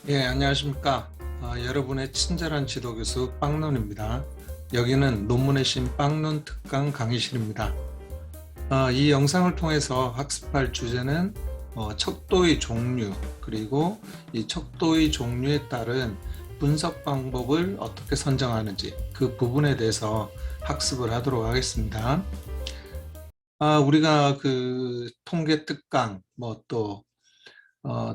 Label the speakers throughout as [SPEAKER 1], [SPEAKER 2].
[SPEAKER 1] 예, 안녕하십니까. 여러분의 친절한 지도교수 빵론입니다. 여기는 논문의 신 빵론 특강 강의실입니다. 이 영상을 통해서 학습할 주제는 척도의 종류, 그리고 이 척도의 종류에 따른 분석 방법을 어떻게 선정하는지 그 부분에 대해서 학습을 하도록 하겠습니다. 우리가 그 통계 특강, 또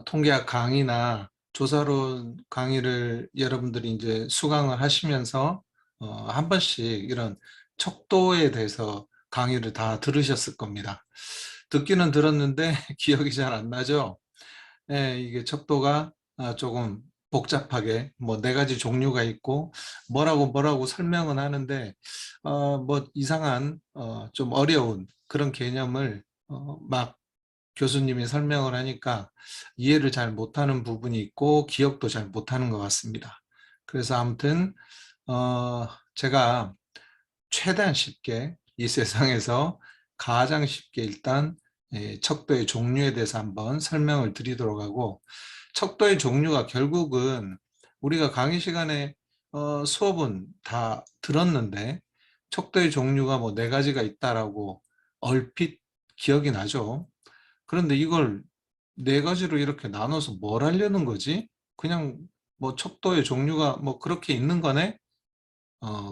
[SPEAKER 1] 통계학 강의나 조사론 강의를 여러분들이 이제 수강을 하시면서 한 번씩 이런 척도에 대해서 강의를 다 들으셨을 겁니다. 듣기는 들었는데 기억이 잘 안 나죠? 예, 이게 척도가 조금 복잡하게 뭐 네 가지 종류가 있고 뭐라고 설명은 하는데 뭐 이상한 좀 어려운 그런 개념을 막 교수님이 설명을 하니까 이해를 잘 못하는 부분이 있고 기억도 잘 못하는 것 같습니다. 그래서 아무튼 제가 최대한 쉽게 이 세상에서 가장 쉽게 일단 척도의 종류에 대해서 한번 설명을 드리도록 하고, 척도의 종류가 결국은 우리가 강의 시간에 수업은 다 들었는데 척도의 종류가 뭐 네 가지가 있다라고 얼핏 기억이 나죠. 그런데 이걸 네 가지로 이렇게 나눠서 뭘 하려는 거지? 그냥 뭐 척도의 종류가 뭐 그렇게 있는 거네?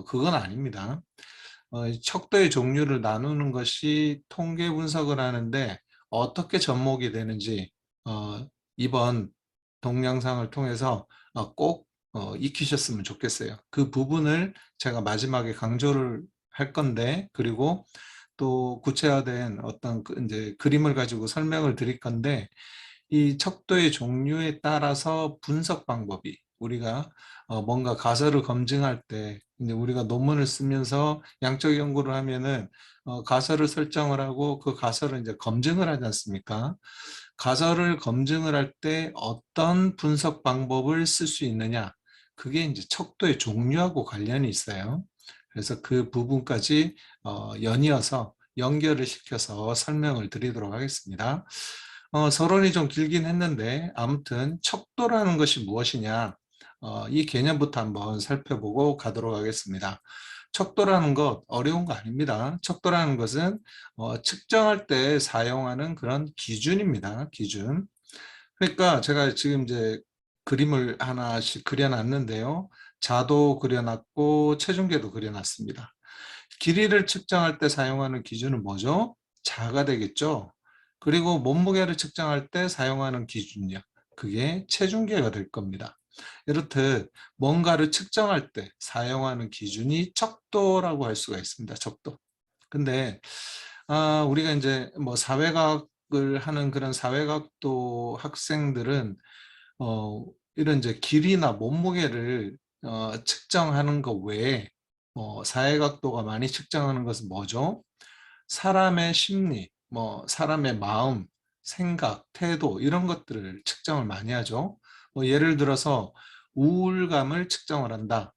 [SPEAKER 1] 그건 아닙니다. 척도의 종류를 나누는 것이 통계 분석을 하는데 어떻게 접목이 되는지 이번 동영상을 통해서 꼭 익히셨으면 좋겠어요. 그 부분을 제가 마지막에 강조를 할 건데, 그리고 또 구체화된 어떤 이제 그림을 가지고 설명을 드릴 건데, 이 척도의 종류에 따라서 분석 방법이, 우리가 뭔가 가설을 검증할 때 이제 우리가 논문을 쓰면서 양적 연구를 하면은 가설을 설정을 하고 그 가설을 이제 검증을 하지 않습니까? 가설을 검증을 할 때 어떤 분석 방법을 쓸 수 있느냐, 그게 이제 척도의 종류하고 관련이 있어요. 그래서 그 부분까지 연이어서 연결을 시켜서 설명을 드리도록 하겠습니다. 서론이 좀 길긴 했는데 아무튼 척도라는 것이 무엇이냐, 이 개념부터 한번 살펴보고 가도록 하겠습니다. 척도라는 것 어려운 거 아닙니다. 척도라는 것은 측정할 때 사용하는 그런 기준입니다. 기준. 그러니까 제가 지금 이제 그림을 하나씩 그려놨는데요. 자도 그려놨고 체중계도 그려놨습니다. 길이를 측정할 때 사용하는 기준은 뭐죠? 자가 되겠죠. 그리고 몸무게를 측정할 때 사용하는 기준이요, 그게 체중계가 될 겁니다. 이렇듯 뭔가를 측정할 때 사용하는 기준이 척도라고 할 수가 있습니다. 척도. 근데 우리가 이제 뭐 사회과학을 하는 그런 사회과학도 학생들은 이런 이제 길이나 몸무게를 측정하는 것 외에 사회각도가 많이 측정하는 것은 뭐죠? 사람의 심리, 뭐 사람의 마음, 생각, 태도 이런 것들을 측정을 많이 하죠. 뭐 예를 들어서 우울감을 측정을 한다.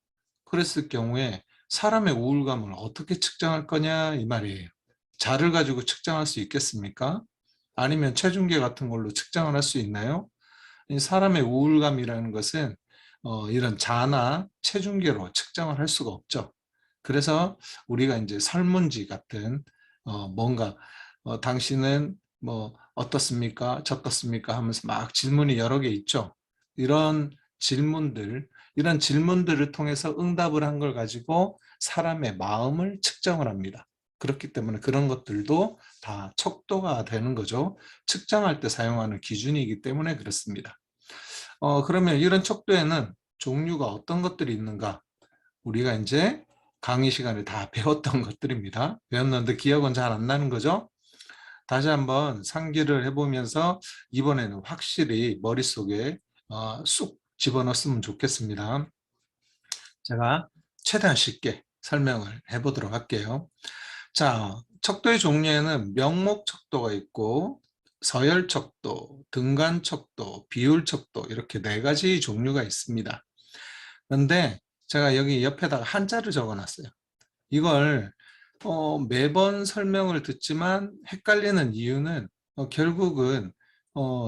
[SPEAKER 1] 그랬을 경우에 사람의 우울감을 어떻게 측정할 거냐 이 말이에요. 자를 가지고 측정할 수 있겠습니까? 아니면 체중계 같은 걸로 측정을 할 수 있나요? 이 사람의 우울감이라는 것은 이런 자나 체중계로 측정을 할 수가 없죠. 그래서 우리가 이제 설문지 같은 뭔가 당신은 뭐 어떻습니까? 저떻습니까? 하면서 막 질문이 여러 개 있죠. 이런 이런 질문들을 통해서 응답을 한 걸 가지고 사람의 마음을 측정을 합니다. 그렇기 때문에 그런 것들도 다 척도가 되는 거죠. 측정할 때 사용하는 기준이기 때문에 그렇습니다. 그러면 이런 척도에는 종류가 어떤 것들이 있는가? 우리가 이제 강의 시간에 다 배웠던 것들입니다. 배웠는데 기억은 잘 안 나는 거죠? 다시 한번 상기를 해보면서 이번에는 확실히 머릿속에 쑥 집어넣었으면 좋겠습니다. 제가 최대한 쉽게 설명을 해보도록 할게요. 자, 척도의 종류에는 명목 척도가 있고 서열 척도, 등간 척도, 비율 척도 이렇게 네 가지 종류가 있습니다. 그런데 제가 여기 옆에다가 한자를 적어놨어요. 이걸 매번 설명을 듣지만 헷갈리는 이유는 결국은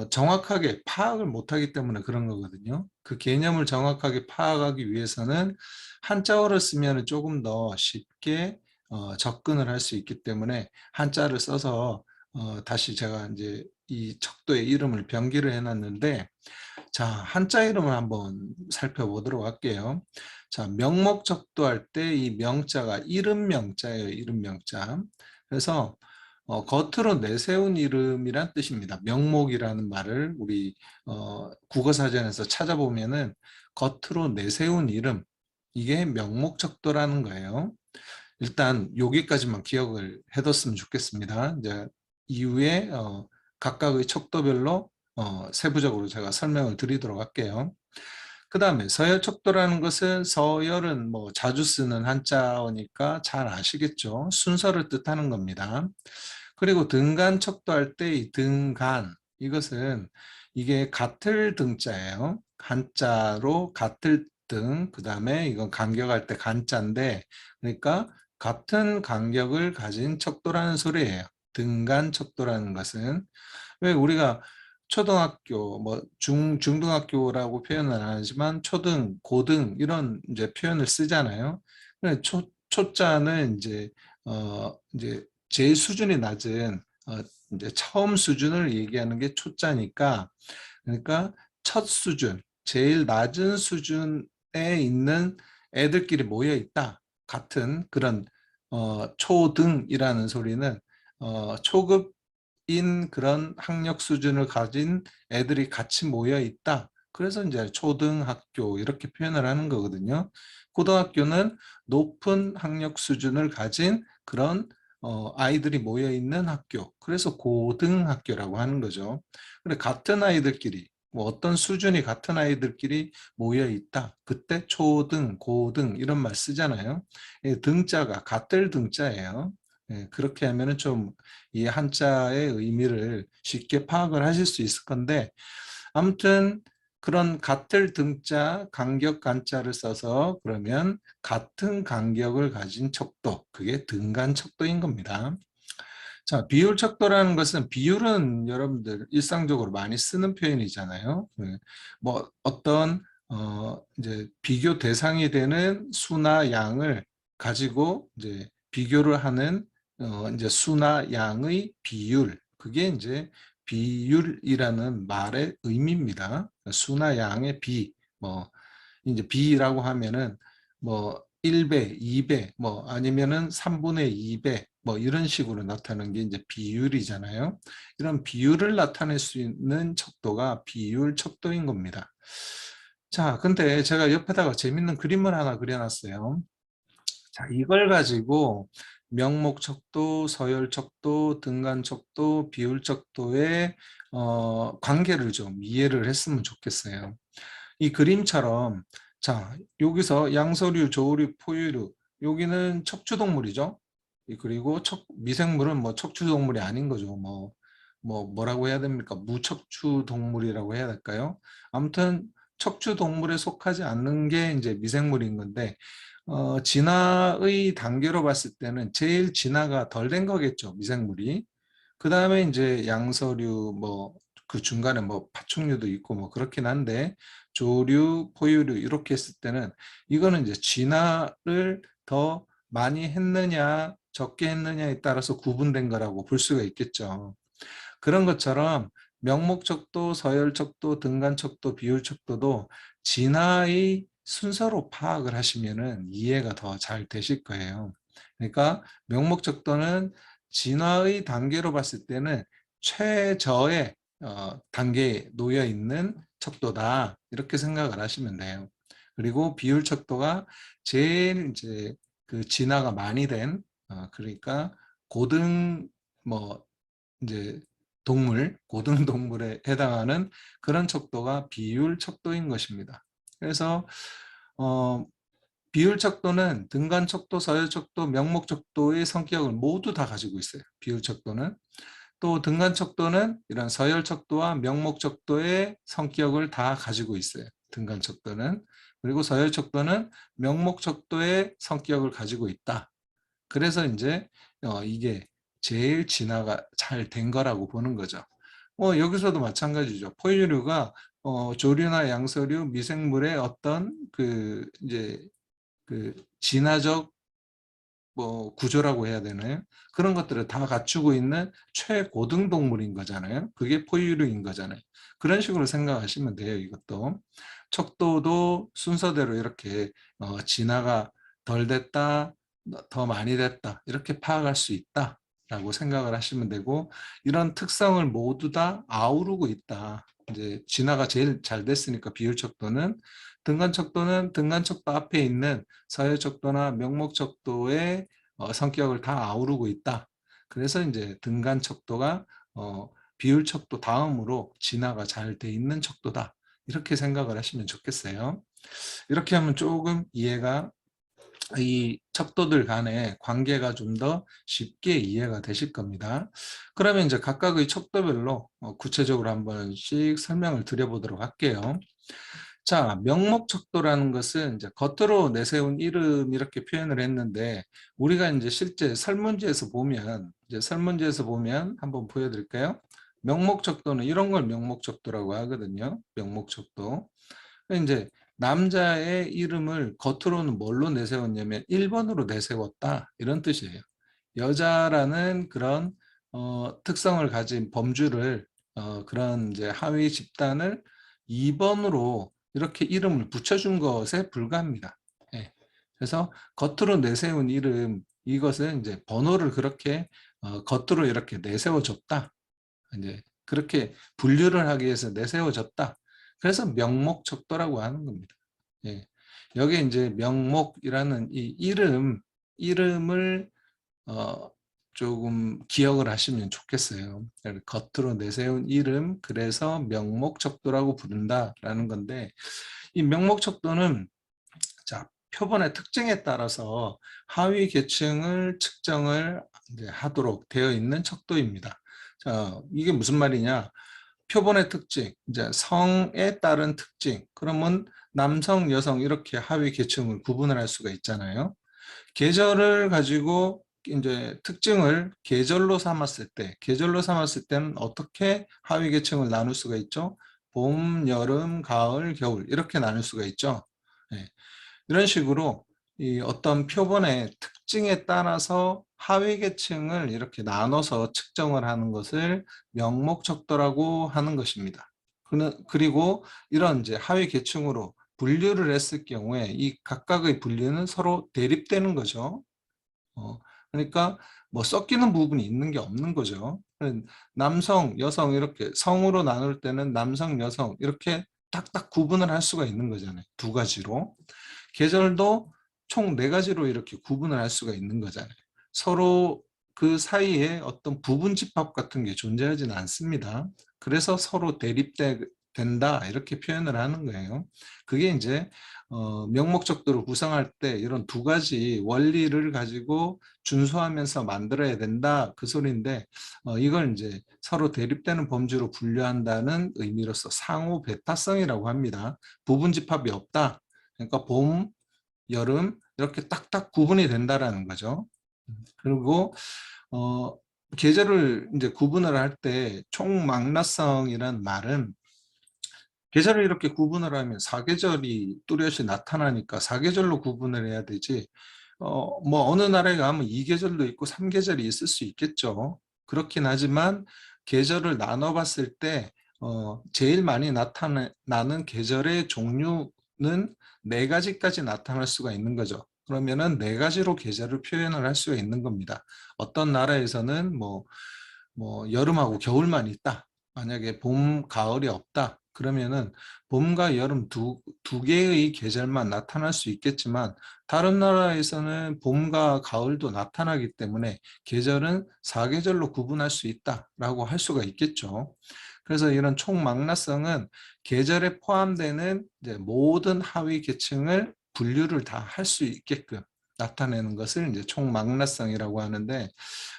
[SPEAKER 1] 정확하게 파악을 못하기 때문에 그런 거거든요. 그 개념을 정확하게 파악하기 위해서는 한자어를 쓰면 조금 더 쉽게 접근을 할 수 있기 때문에 한자를 써서 다시 제가 이제 이 척도의 이름을 병기를 해놨는데, 자, 한자 이름을 한번 살펴보도록 할게요. 자, 명목적도 할 때 이 명자가 이름 명자예요. 이름 명자. 그래서 겉으로 내세운 이름이란 뜻입니다. 명목이라는 말을 우리 국어사전에서 찾아보면은 겉으로 내세운 이름, 이게 명목적도라는 거예요. 일단 여기까지만 기억을 해뒀으면 좋겠습니다. 이제 이후에 각각의 척도별로 세부적으로 제가 설명을 드리도록 할게요. 그 다음에 서열척도라는 것은, 서열은 뭐 자주 쓰는 한자어니까 잘 아시겠죠? 순서를 뜻하는 겁니다. 그리고 등간척도 할 때 이 등간, 이것은 이게 같을 등자예요. 한자로 같을 등, 그 다음에 이건 간격할 때 간자인데, 그러니까 같은 간격을 가진 척도라는 소리예요. 등간척도라는 것은. 왜 우리가 초등학교, 뭐 중등학교라고 표현은 안 하지만 초등, 고등 이런 이제 표현을 쓰잖아요. 근데 초자는 이제 제일 수준이 낮은 이제 처음 수준을 얘기하는 게 초자니까, 그러니까 첫 수준, 제일 낮은 수준에 있는 애들끼리 모여 있다. 같은 그런 초등이라는 소리는 초급인 그런 학력 수준을 가진 애들이 같이 모여 있다. 그래서 이제 초등학교 이렇게 표현을 하는 거거든요. 고등학교는 높은 학력 수준을 가진 그런 아이들이 모여 있는 학교. 그래서 고등학교라고 하는 거죠. 근데 같은 아이들끼리, 뭐 어떤 수준이 같은 아이들끼리 모여 있다. 그때 초등, 고등 이런 말 쓰잖아요. 등자가 같을 등자예요. 그렇게 하면은 좀 이 한자의 의미를 쉽게 파악을 하실 수 있을 건데, 아무튼 그런 같을 등자, 간격 간자를 써서 그러면 같은 간격을 가진 척도, 그게 등간 척도인 겁니다. 자, 비율 척도라는 것은, 비율은 여러분들 일상적으로 많이 쓰는 표현이잖아요. 뭐 어떤 이제 비교 대상이 되는 수나 양을 가지고 이제 비교를 하는 이제 수나 양의 비율, 그게 이제 비율이라는 말의 의미입니다. 수나 양의 비, 뭐 이제 비라고 하면은 뭐 1배, 2배, 뭐 아니면은 3분의 2배, 뭐 이런 식으로 나타나는 게 이제 비율이잖아요. 이런 비율을 나타낼 수 있는 척도가 비율 척도인 겁니다. 자, 근데 제가 옆에다가 재밌는 그림을 하나 그려놨어요. 자, 이걸 가지고 명목척도, 서열척도, 등간척도, 비율척도의 관계를 좀 이해를 했으면 좋겠어요. 이 그림처럼, 자, 여기서 양서류, 조류, 포유류, 여기는 척추동물이죠. 그리고 미생물은 뭐 척추동물이 아닌 거죠. 뭐라고 해야 됩니까? 무척추동물이라고 해야 될까요? 아무튼 척추동물에 속하지 않는 게 이제 미생물인 건데, 진화의 단계로 봤을 때는 제일 진화가 덜 된 거겠죠, 미생물이. 그 다음에 이제 양서류, 뭐 그 중간에 뭐 파충류도 있고 뭐 그렇긴 한데, 조류, 포유류 이렇게 했을 때는 이거는 이제 진화를 더 많이 했느냐 적게 했느냐에 따라서 구분된 거라고 볼 수가 있겠죠. 그런 것처럼 명목척도, 서열척도, 등간척도, 비율척도도 진화의 순서로 파악을 하시면은 이해가 더 잘 되실 거예요. 그러니까 명목척도는 진화의 단계로 봤을 때는 최저의 단계에 놓여 있는 척도다, 이렇게 생각을 하시면 돼요. 그리고 비율척도가 제일 이제 그 진화가 많이 된 그러니까 고등 뭐 이제 고등 동물에 해당하는 그런 척도가 비율 척도인 것입니다. 그래서 어, 비율 척도는 등간 척도, 서열 척도, 명목 척도의 성격을 모두 다 가지고 있어요. 비율 척도는. 또 등간 척도는 이런 서열 척도와 명목 척도의 성격을 다 가지고 있어요. 등간 척도는. 그리고 서열 척도는 명목 척도의 성격을 가지고 있다. 그래서 이제 이게 제일 진화가 잘 된 거라고 보는 거죠. 여기서도 마찬가지죠. 포유류가 조류나 양서류, 미생물의 어떤 이제 진화적 구조라고 해야 되나요? 그런 것들을 다 갖추고 있는 최고등 동물인 거잖아요. 그게 포유류인 거잖아요. 그런 식으로 생각하시면 돼요, 이것도. 척도도 순서대로 이렇게 진화가 덜 됐다, 더 많이 됐다, 이렇게 파악할 수 있다 라고 생각을 하시면 되고, 이런 특성을 모두 다 아우르고 있다. 이제 진화가 제일 잘 됐으니까 비율척도는, 등간척도는 등간척도 앞에 있는 서해척도나 명목척도의 성격을 다 아우르고 있다. 그래서 이제 등간척도가 비율척도 다음으로 진화가 잘 돼 있는 척도다. 이렇게 생각을 하시면 좋겠어요. 이렇게 하면 조금 이해가, 이 척도들 간의 관계가 좀 더 쉽게 이해가 되실 겁니다. 그러면 이제 각각의 척도별로 구체적으로 한 번씩 설명을 드려보도록 할게요. 자, 명목척도라는 것은 이제 겉으로 내세운 이름 이렇게 표현을 했는데, 우리가 이제 실제 설문지에서 보면, 한번 보여드릴까요? 명목척도는 이런 걸 명목척도라고 하거든요. 명목척도. 이제 남자의 이름을 겉으로는 뭘로 내세웠냐면 1번으로 내세웠다, 이런 뜻이에요. 여자라는 그런 특성을 가진 범주를, 그런 이제 하위 집단을 2번으로 이렇게 이름을 붙여준 것에 불과합니다. 예. 그래서 겉으로 내세운 이름, 이것은 이제 번호를 그렇게 겉으로 이렇게 내세워줬다. 이제 그렇게 분류를 하기 위해서 내세워졌다. 그래서 명목척도라고 하는 겁니다. 예. 여기에 이제 명목이라는 이 이름을 조금 기억을 하시면 좋겠어요. 겉으로 내세운 이름, 그래서 명목척도라고 부른다라는 건데, 이 명목척도는 자, 표본의 특징에 따라서 하위 계층을 측정을 이제 하도록 되어 있는 척도입니다. 자, 이게 무슨 말이냐? 표본의 특징, 이제 성에 따른 특징. 그러면 남성, 여성 이렇게 하위 계층을 구분을 할 수가 있잖아요. 계절을 가지고 이제 특징을 계절로 삼았을 때는 어떻게 하위 계층을 나눌 수가 있죠? 봄, 여름, 가을, 겨울 이렇게 나눌 수가 있죠. 네. 이런 식으로 이 어떤 표본의 특징에 따라서 하위 계층을 이렇게 나눠서 측정을 하는 것을 명목척도라고 하는 것입니다. 그리고 이런 이제 하위 계층으로 분류를 했을 경우에 이 각각의 분류는 서로 대립되는 거죠. 그러니까 뭐 섞이는 부분이 있는 게 없는 거죠. 남성, 여성 이렇게 성으로 나눌 때는 남성, 여성 이렇게 딱딱 구분을 할 수가 있는 거잖아요. 두 가지로. 계절도 총 네 가지로 이렇게 구분을 할 수가 있는 거잖아요. 서로 그 사이에 어떤 부분 집합 같은 게 존재하지는 않습니다. 그래서 서로 대립된다 이렇게 표현을 하는 거예요. 그게 이제 명목적도를 구성할 때 이런 두 가지 원리를 가지고 준수하면서 만들어야 된다 그 소리인데, 이걸 이제 서로 대립되는 범주로 분류한다는 의미로서 상호 배타성이라고 합니다. 부분 집합이 없다. 그러니까 봄, 여름 이렇게 딱딱 구분이 된다라는 거죠. 그리고 어, 계절을 이제 구분을 할 때 총망라성이라는 말은, 계절을 이렇게 구분을 하면 사계절이 뚜렷이 나타나니까 사계절로 구분을 해야 되지, 뭐 어느 나라에 가면 2계절도 있고 3계절이 있을 수 있겠죠. 그렇긴 하지만 계절을 나눠 봤을 때 제일 많이 나타나는 계절의 종류는 네 가지까지 나타날 수가 있는 거죠. 그러면은 네 가지로 계절을 표현을 할 수가 있는 겁니다. 어떤 나라에서는 뭐 여름하고 겨울만 있다. 만약에 봄, 가을이 없다. 그러면은 봄과 여름 두 개의 계절만 나타날 수 있겠지만, 다른 나라에서는 봄과 가을도 나타나기 때문에 계절은 사계절로 구분할 수 있다라고 할 수가 있겠죠. 그래서 이런 총망라성은 계절에 포함되는 이제 모든 하위 계층을 분류를 다 할 수 있게끔 나타내는 것을 이제 총망라성이라고 하는데,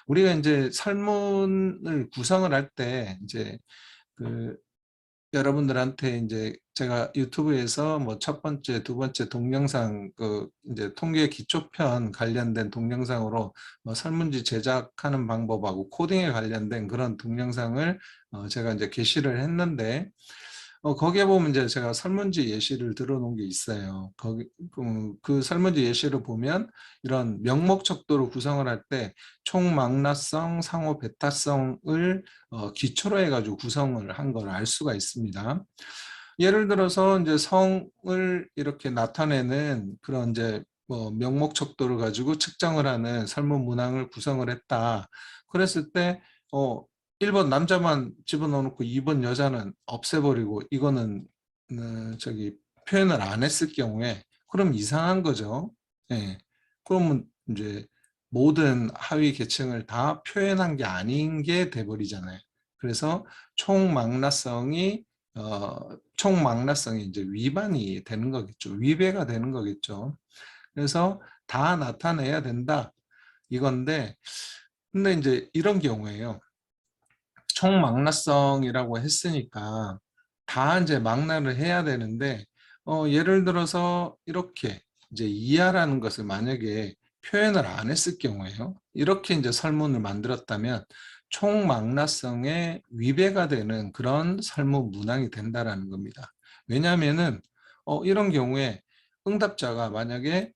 [SPEAKER 1] 우리가 이제 설문을 구성을 할 때 이제 그 여러분들한테 이제 제가 유튜브에서 뭐 첫 번째, 두 번째 동영상 그 이제 통계 기초편 관련된 동영상으로 설문지 제작하는 방법하고 코딩에 관련된 그런 동영상을 제가 이제 게시를 했는데 거기에 보면 이제 제가 설문지 예시를 들어 놓은 게 있어요. 거기 그 설문지 예시를 보면 이런 명목 척도를 구성을 할 때 총망라성, 상호 베타성을 기초로 해가지고 구성을 한 걸 알 수가 있습니다. 예를 들어서 이제 성을 이렇게 나타내는 그런 이제 뭐 명목 척도를 가지고 측정을 하는 설문 문항을 구성을 했다. 그랬을 때 1번 남자만 집어넣어 놓고 2번 여자는 없애버리고 이거는 저기 표현을 안 했을 경우에 그럼 이상한 거죠. 예. 그러면 이제 모든 하위 계층을 다 표현한 게 아닌 게 돼버리잖아요. 그래서 총망라성이 이제 위반이 되는 거겠죠. 위배가 되는 거겠죠. 그래서 다 나타내야 된다 이건데, 근데 이제 이런 경우에요. 총망라성이라고 했으니까 다 이제 망라를 해야 되는데 예를 들어서 이렇게 이제 이하라는 것을 만약에 표현을 안 했을 경우에요. 이렇게 이제 설문을 만들었다면 총망라성에 위배가 되는 그런 설문 문항이 된다라는 겁니다. 왜냐하면은 이런 경우에 응답자가 만약에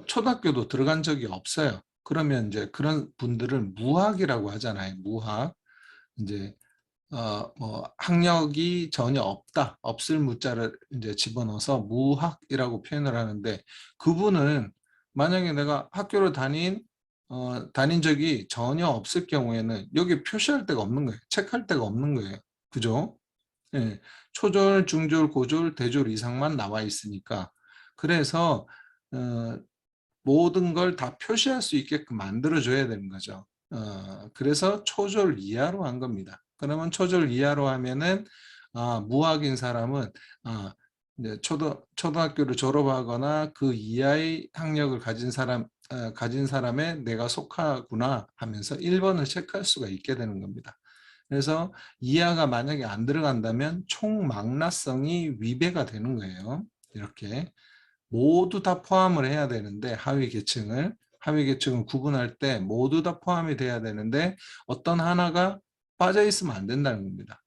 [SPEAKER 1] 초등학교도 들어간 적이 없어요. 그러면 이제 그런 분들을 무학이라고 하잖아요. 무학. 이제 뭐 학력이 전혀 없다, 없을 무자를 이제 집어넣어서 무학이라고 표현을 하는데, 그분은 만약에 내가 학교를 다닌 적이 전혀 없을 경우에는 여기 표시할 데가 없는 거예요. 체크할 데가 없는 거예요. 그죠? 예, 초졸, 중졸, 고졸, 대졸 이상만 나와 있으니까. 그래서 모든 걸 다 표시할 수 있게끔 만들어줘야 되는 거죠. 그래서 초졸 이하로 한 겁니다. 그러면 초졸 이하로 하면은 무학인 사람은 이제 초등학교를 졸업하거나 그 이하의 학력을 가진 사람에 내가 속하구나 하면서 1번을 체크할 수가 있게 되는 겁니다. 그래서 이하가 만약에 안 들어간다면 총망라성이 위배가 되는 거예요. 이렇게. 모두 다 포함을 해야 되는데 하위 계층을 구분할 때 모두 다 포함이 돼야 되는데 어떤 하나가 빠져 있으면 안 된다는 겁니다.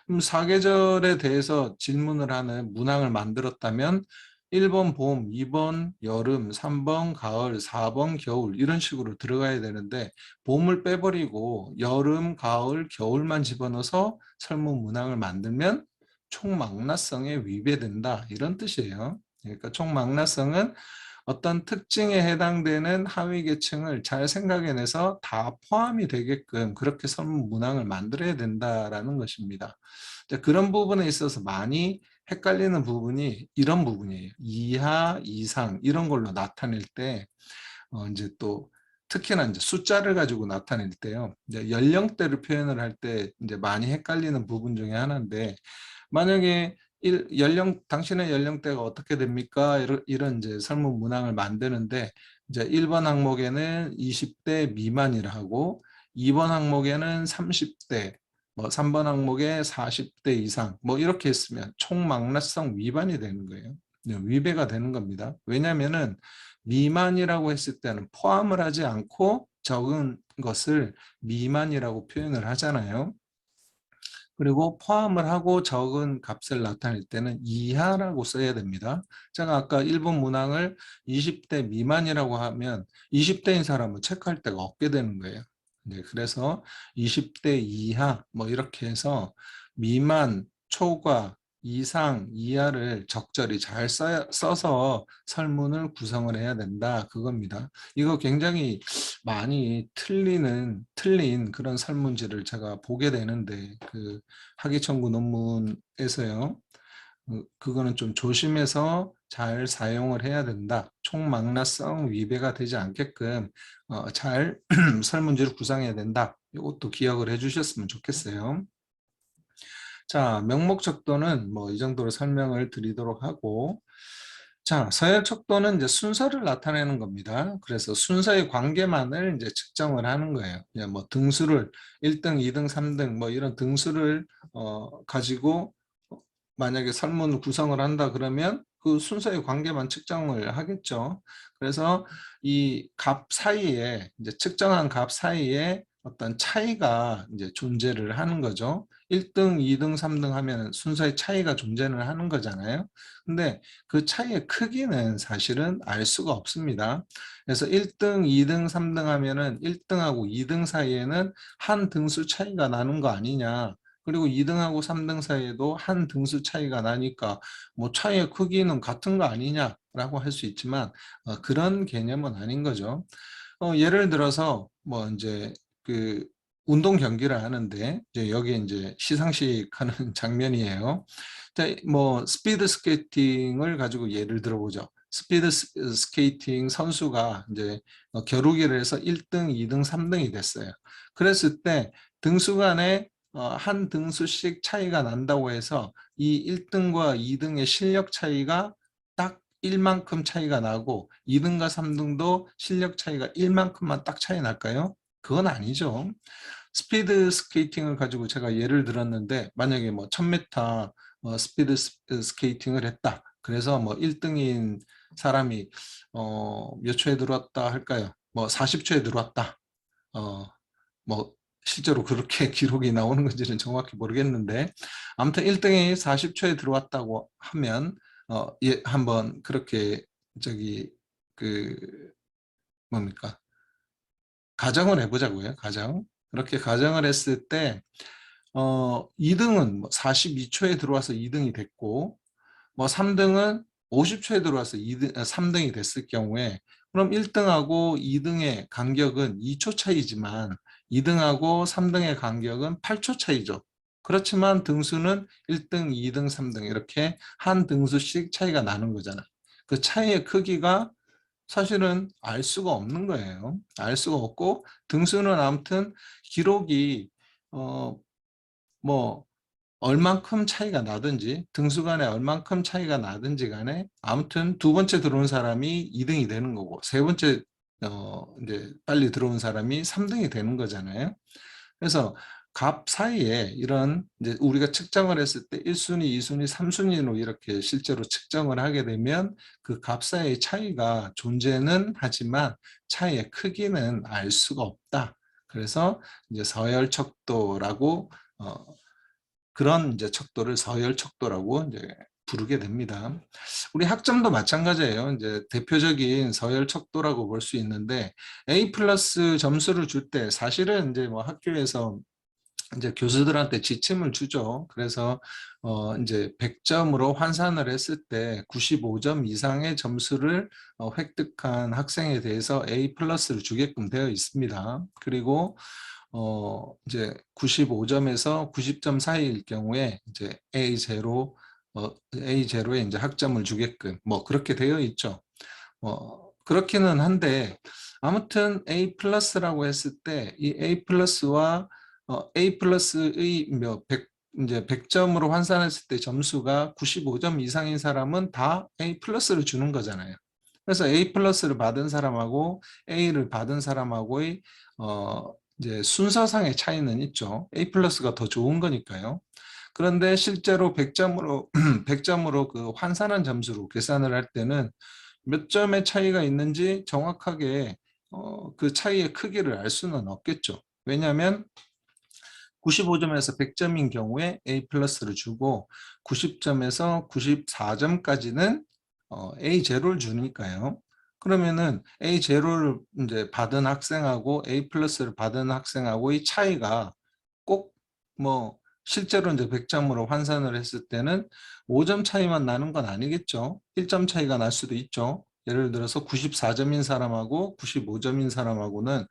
[SPEAKER 1] 그럼 사계절에 대해서 질문을 하는 문항을 만들었다면 1번 봄, 2번 여름, 3번 가을, 4번 겨울 이런 식으로 들어가야 되는데 봄을 빼버리고 여름, 가을, 겨울만 집어넣어서 설문 문항을 만들면 총망라성에 위배된다 이런 뜻이에요. 그러니까 총망라성은 어떤 특징에 해당되는 하위 계층을 잘 생각해내서 다 포함이 되게끔 그렇게 설문 문항을 만들어야 된다라는 것입니다. 그런 부분에 있어서 많이 헷갈리는 부분이 이런 부분이에요. 이하, 이상 이런 걸로 나타낼 때 이제 또 특히나 이제 숫자를 가지고 나타낼 때요. 이제 연령대를 표현을 할 때 이제 많이 헷갈리는 부분 중에 하나인데 만약에 당신의 연령대가 어떻게 됩니까? 이런 이제 설문 문항을 만드는데 이제 1번 항목에는 20대 미만이라 하고 2번 항목에는 30대 뭐 3번 항목에 40대 이상 뭐 이렇게 했으면 총망라성 위반이 되는 거예요. 위배가 되는 겁니다. 왜냐하면은 미만이라고 했을 때는 포함을 하지 않고 적은 것을 미만이라고 표현을 하잖아요. 그리고 포함을 하고 적은 값을 나타낼 때는 이하라고 써야 됩니다. 제가 아까 1번 문항을 20대 미만이라고 하면 20대인 사람은 체크할 데가 없게 되는 거예요. 네, 그래서 20대 이하 뭐 이렇게 해서 미만, 초과, 이상, 이하를 적절히 잘 써서 설문을 구성을 해야 된다 그겁니다. 이거 굉장히 많이 틀린 그런 설문지를 제가 보게 되는데 그 학위청구 논문에서요. 그거는 좀 조심해서 잘 사용을 해야 된다. 총망라성 위배가 되지 않게끔 잘 설문지를 구성해야 된다. 이것도 기억을 해주셨으면 좋겠어요. 자, 명목척도는 뭐 이 정도로 설명을 드리도록 하고, 자, 서열척도는 이제 순서를 나타내는 겁니다. 그래서 순서의 관계만을 이제 측정을 하는 거예요. 그냥 뭐 등수를 1등, 2등, 3등 뭐 이런 등수를 가지고 만약에 설문 구성을 한다 그러면 그 순서의 관계만 측정을 하겠죠. 그래서 이 값 사이에 이제 측정한 값 사이에 어떤 차이가 이제 존재를 하는 거죠. 1등, 2등, 3등 하면 순서의 차이가 존재를 하는 거잖아요. 근데 그 차이의 크기는 사실은 알 수가 없습니다. 그래서 1등, 2등, 3등 하면은 1등하고 2등 사이에는 한 등수 차이가 나는 거 아니냐. 그리고 2등하고 3등 사이에도 한 등수 차이가 나니까 뭐 차이의 크기는 같은 거 아니냐라고 할 수 있지만 그런 개념은 아닌 거죠. 예를 들어서 뭐 이제 그 운동 경기를 하는데 이제 여기 이제 시상식 하는 장면이에요. 자, 뭐 스피드 스케이팅을 가지고 예를 들어보죠. 스피드 스케이팅 선수가 이제 겨루기를 해서 1등, 2등, 3등이 됐어요. 그랬을 때 등수 간에 한 등수씩 차이가 난다고 해서 이 1등과 2등의 실력 차이가 딱 1만큼 차이가 나고 2등과 3등도 실력 차이가 1만큼만 딱 차이 날까요? 그건 아니죠. 스피드 스케이팅을 가지고 제가 예를 들었는데 만약에 뭐 1000m 스피드 스케이팅을 했다. 그래서 뭐 1등인 사람이 몇 초에 들어왔다 할까요? 뭐 40초에 들어왔다. 뭐 실제로 그렇게 기록이 나오는 건지는 정확히 모르겠는데 아무튼 1등이 40초에 들어왔다고 하면 예, 한번 그렇게 저기 그 뭡니까? 가정을 해보자고요. 가정. 그렇게 가정을 했을 때 2등은 뭐 42초에 들어와서 2등이 됐고 뭐 3등은 50초에 들어와서 3등이 됐을 경우에 그럼 1등하고 2등의 간격은 2초 차이지만 2등하고 3등의 간격은 8초 차이죠. 그렇지만 등수는 1등, 2등, 3등 이렇게 한 등수씩 차이가 나는 거잖아요. 그 차이의 크기가 사실은 알 수가 없는 거예요. 알 수가 없고 등수는 아무튼 기록이 뭐 얼만큼 차이가 나든지 등수 간에 얼만큼 차이가 나든지 간에 아무튼 두 번째 들어온 사람이 2등이 되는 거고 세 번째 이제 빨리 들어온 사람이 3등이 되는 거잖아요. 그래서 값 사이에 이런 이제 우리가 측정을 했을 때 1순위, 2순위, 3순위로 이렇게 실제로 측정을 하게 되면 그 값 사이의 차이가 존재는 하지만 차이의 크기는 알 수가 없다. 그래서 이제 서열척도라고 그런 이제 척도를 서열척도라고 이제 부르게 됩니다. 우리 학점도 마찬가지예요. 이제 대표적인 서열척도라고 볼 수 있는데 A 플러스 점수를 줄 때 사실은 이제 뭐 학교에서 이제 교수들한테 지침을 주죠. 그래서 이제 100점으로 환산을 했을 때 95점 이상의 점수를 획득한 학생에 대해서 A 플러스를 주게끔 되어 있습니다. 그리고 이제 95점에서 90점 사이일 경우에 이제 A0, A0에 이제 학점을 주게끔 뭐 그렇게 되어 있죠. 그렇기는 한데 아무튼 A 플러스라고 했을 때 이 A 플러스와 A 플러스의 이제 100점으로 환산했을 때 점수가 95점 이상인 사람은 다 A 플러스를 주는 거잖아요. 그래서 A 플러스를 받은 사람하고 A를 받은 사람하고의 이제 순서상의 차이는 있죠. A 플러스가 더 좋은 거니까요. 그런데 실제로 100점으로 100점으로 그 환산한 점수로 계산을 할 때는 몇 점의 차이가 있는지 정확하게 그 차이의 크기를 알 수는 없겠죠. 왜냐하면 95점에서 100점인 경우에 A 플러스를 주고 90점에서 94점까지는 A0를 주니까요. 그러면은 A0를 이제 받은 학생하고 A 플러스를 받은 학생하고의 차이가 꼭 뭐 실제로 이제 100점으로 환산을 했을 때는 5점 차이만 나는 건 아니겠죠. 1점 차이가 날 수도 있죠. 예를 들어서 94점인 사람하고 95점인 사람하고는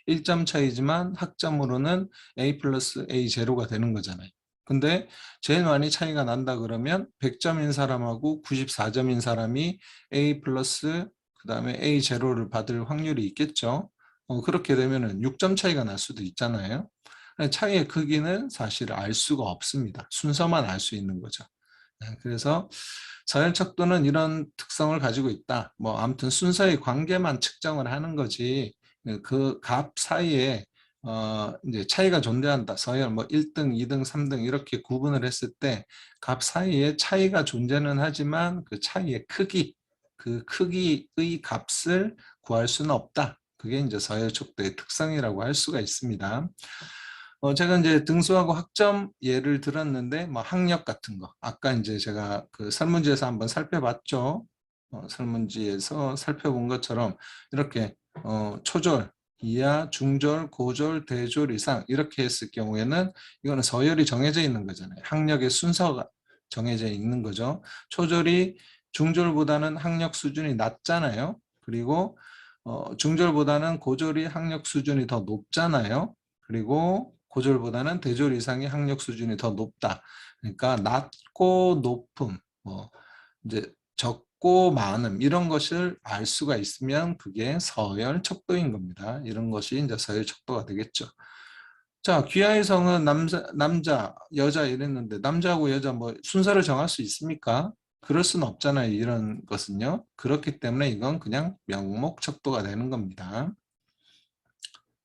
[SPEAKER 1] 1점 차이지만 학점으로는 A 플러스 A 제로가 되는 거잖아요. 근데 제일 많이 차이가 난다 그러면 100점인 사람하고 94점인 사람이 A 플러스 그 다음에 A 제로를 받을 확률이 있겠죠. 그렇게 되면은 6점 차이가 날 수도 있잖아요. 차이의 크기는 사실 알 수가 없습니다. 순서만 알 수 있는 거죠. 그래서 서열척도는 이런 특성을 가지고 있다. 뭐 아무튼 순서의 관계만 측정을 하는 거지 그 값 사이에 이제 차이가 존재한다. 서열 뭐 1등, 2등, 3등 이렇게 구분을 했을 때 값 사이에 차이가 존재는 하지만 그 차이의 크기, 그 크기의 값을 구할 수는 없다. 그게 이제 서열 척도의 특성이라고 할 수가 있습니다. 제가 이제 등수하고 학점 예를 들었는데 뭐 학력 같은 거 아까 이제 제가 그 설문지에서 한번 살펴봤죠. 설문지에서 살펴본 것처럼 이렇게 초절, 이하, 중절, 고절, 대졸 이상 이렇게 했을 경우에는 이거는 서열이 정해져 있는 거잖아요. 학력의 순서가 정해져 있는 거죠. 초절이 중절보다는 학력 수준이 낮잖아요. 그리고 중절보다는 고졸이 학력 수준이 더 높잖아요. 그리고 고졸보다는 대졸 이상의 학력 수준이 더 높다. 그러니까 낮고 높음, 뭐 이제 적고 많음 이런 것을 알 수가 있으면 그게 서열 척도인 겁니다. 이런 것이 이제 서열 척도가 되겠죠. 자, 귀하의 성은 남자, 여자 이랬는데 남자하고 여자 뭐 순서를 정할 수 있습니까? 그럴 수는 없잖아요. 이런 것은요. 그렇기 때문에 이건 그냥 명목 척도가 되는 겁니다.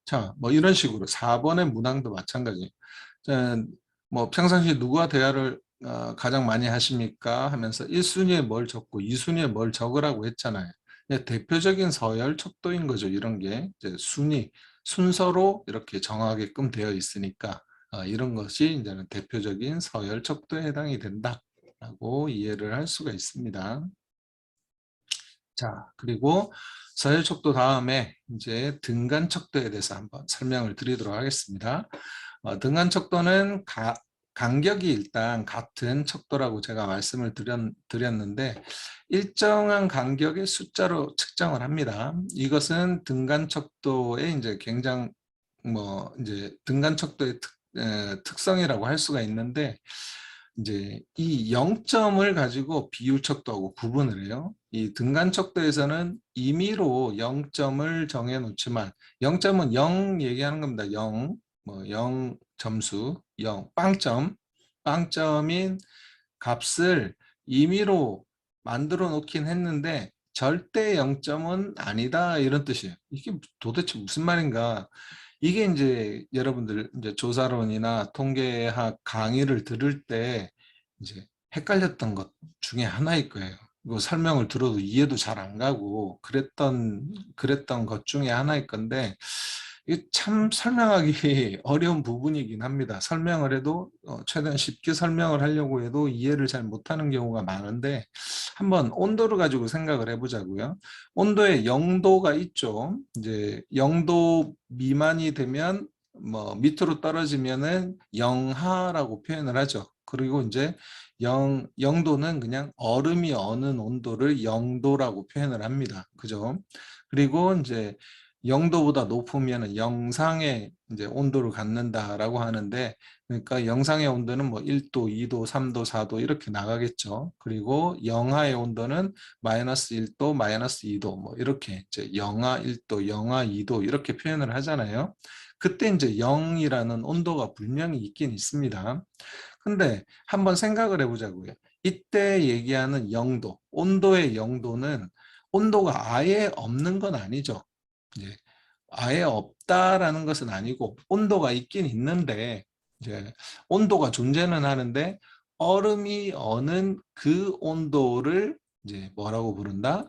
[SPEAKER 1] 자, 뭐 이런 식으로 4번의 문항도 마찬가지. 자, 뭐 평상시에 누구와 대화를 가장 많이 하십니까? 하면서 1순위에 뭘 적고 2순위에 뭘 적으라고 했잖아요. 대표적인 서열 척도인 거죠. 이런 게 이제 순서로 이렇게 정하게끔 되어 있으니까 이런 것이 이제는 대표적인 서열 척도에 해당이 된다라고 이해를 할 수가 있습니다. 자, 그리고 서열 척도 다음에 이제 등간 척도에 대해서 한번 설명을 드리도록 하겠습니다. 등간 척도는 간격이 일단 같은 척도라고 제가 말씀을 드렸는데 일정한 간격의 숫자로 측정을 합니다. 이것은 등간 척도의 이제 굉장히 뭐 이제 등간 척도의 특성이라고 할 수가 있는데 이제 이 0점을 가지고 비율 척도하고 구분을 해요. 이 등간 척도에서는 임의로 0점을 정해 놓지만 0점은 0 얘기하는 겁니다. 0, 뭐 0 점수, 0, 빵점인 값을 임의로 만들어 놓긴 했는데 절대 0점은 아니다 이런 뜻이에요. 이게 도대체 무슨 말인가? 이게 이제 여러분들 이제 조사론이나 통계학 강의를 들을 때 이제 헷갈렸던 것 중에 하나일 거예요. 이거 설명을 들어도 이해도 잘 안 가고 그랬던 것 중에 하나일 건데 이게 참 설명하기 어려운 부분이긴 합니다. 설명을 해도 최대한 쉽게 설명을 하려고 해도 이해를 잘 못하는 경우가 많은데 한번 온도를 가지고 생각을 해보자고요. 온도에 0도가 있죠. 이제 0도 미만이 되면 뭐 밑으로 떨어지면은 영하라고 표현을 하죠. 그리고 이제 0도는 그냥 얼음이 어는 온도를 0도라고 표현을 합니다. 그죠? 그리고 이제 0도보다 높으면 영상의 이제 온도를 갖는다라고 하는데 그러니까 영상의 온도는 뭐 1도, 2도, 3도, 4도 이렇게 나가겠죠. 그리고 영하의 온도는 마이너스 1도, 마이너스 2도 뭐 이렇게 이제 영하 1도, 영하 2도 이렇게 표현을 하잖아요. 그때 이제 0이라는 온도가 분명히 있긴 있습니다. 근데 한번 생각을 해보자고요. 이때 얘기하는 0도, 온도의 0도는 온도가 아예 없는 건 아니죠. 이제 아예 없다라는 것은 아니고 온도가 있긴 있는데 이제 온도가 존재는 하는데 얼음이 어는 그 온도를 이제 뭐라고 부른다?